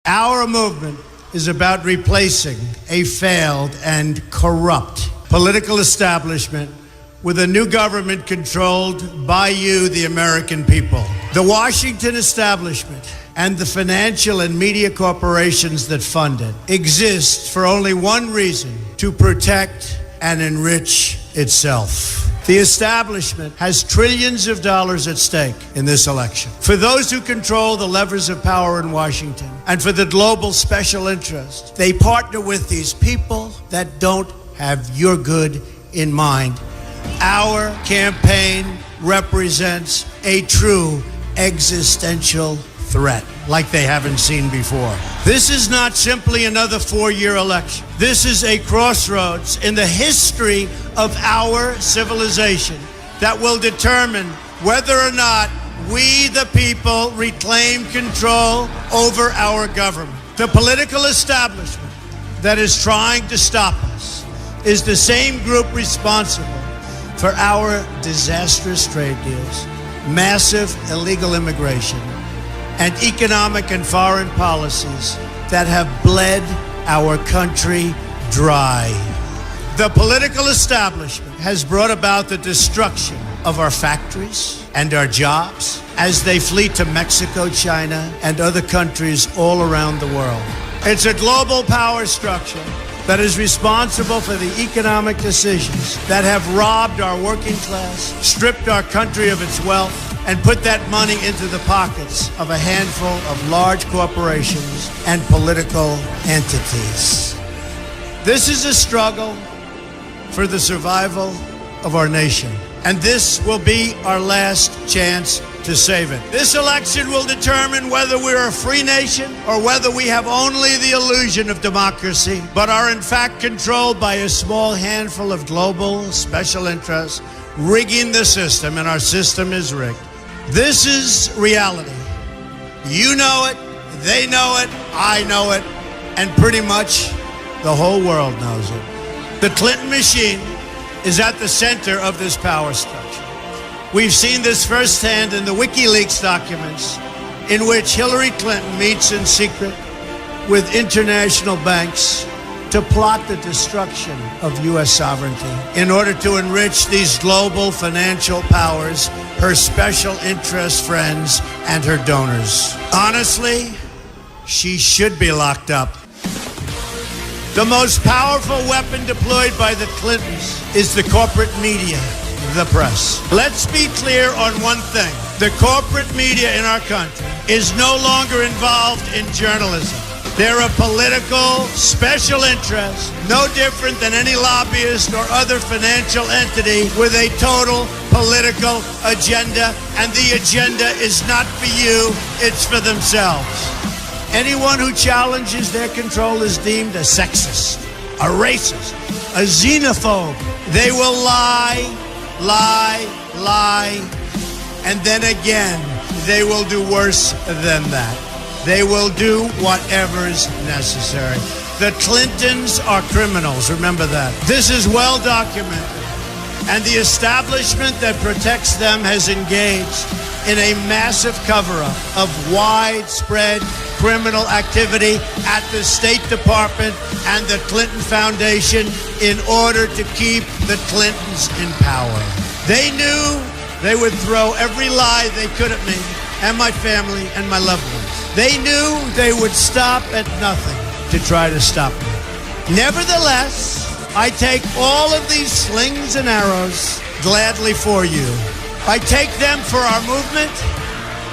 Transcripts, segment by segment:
Our movement is about replacing a failed and corrupt political establishment with a new government controlled by you, the American people. The Washington establishment and the financial and media corporations that fund it exist for only one reason: to protect and enrich itself. The establishment has trillions of dollars at stake in this election. For those who control the levers of power in Washington and for the global special interest, they partner with these people that don't have your good in mind. Our campaign represents a true existential threat like they haven't seen before. This is not simply another four-year election. This is a crossroads in the history of our civilization that will determine whether or not we, the people, reclaim control over our government. The political establishment that is trying to stop us is the same group responsible for our disastrous trade deals, massive illegal immigration, and economic and foreign policies that have bled our country dry. The political establishment has brought about the destruction of our factories and our jobs as they flee to Mexico, China, and other countries all around the world. It's a global power structure that is responsible for the economic decisions that have robbed our working class, stripped our country of its wealth, and put that money into the pockets of a handful of large corporations and political entities. This is a struggle for the survival of our nation, and this will be our last chance to save it. This election will determine whether we're a free nation or whether we have only the illusion of democracy, but are in fact controlled by a small handful of global special interests rigging the system, and our system is rigged. This is reality. You know it, they know it, I know it, and pretty much the whole world knows it. The Clinton machine is at the center of this power structure. We've seen this firsthand in the WikiLeaks documents, in which Hillary Clinton meets in secret with international banks to plot the destruction of U.S. sovereignty in order to enrich these global financial powers, her special interest friends, and her donors. Honestly, she should be locked up. The most powerful weapon deployed by the Clintons is the corporate media, the press. Let's be clear on one thing. The corporate media in our country is no longer involved in journalism. They're a political special interest, no different than any lobbyist or other financial entity with a total political agenda, and the agenda is not for you, it's for themselves. Anyone who challenges their control is deemed a sexist, a racist, a xenophobe. They will lie, and then again, they will do worse than that. They will do whatever is necessary. The Clintons are criminals, remember that. This is well documented, and the establishment that protects them has engaged in a massive cover-up of widespread criminal activity at the State Department and the Clinton Foundation in order to keep the Clintons in power. They knew they would throw every lie they could at me and my family and my loved ones. They knew they would stop at nothing to try to stop me. Nevertheless, I take all of these slings and arrows gladly for you. I take them for our movement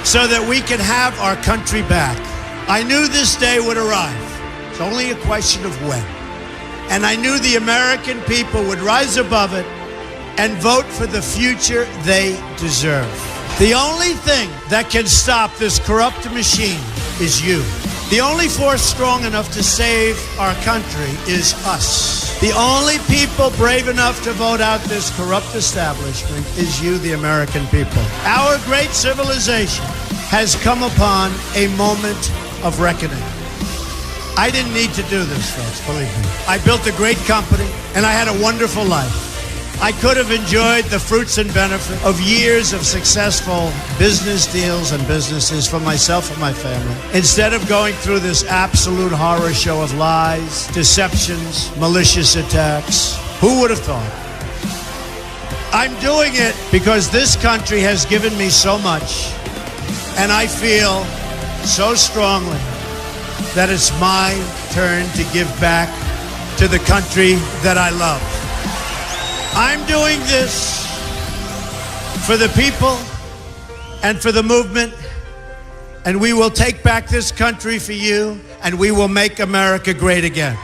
so that we can have our country back. I knew this day would arrive. It's only a question of when. And I knew the American people would rise above it and vote for the future they deserve. The only thing that can stop this corrupt machine is you. The only force strong enough to save our country is us. The only people brave enough to vote out this corrupt establishment is you, the American people. Our great civilization has come upon a moment of reckoning. I didn't need to do this, folks, believe me. I built a great company, and I had a wonderful life. I could have enjoyed the fruits and benefit of years of successful business deals and businesses for myself and my family, instead of going through this absolute horror show of lies, deceptions, malicious attacks. Who would have thought? I'm doing it because this country has given me so much, and I feel so strongly that it's my turn to give back to the country that I love. I'm doing this for the people and for the movement, and we will take back this country for you, and we will make America great again.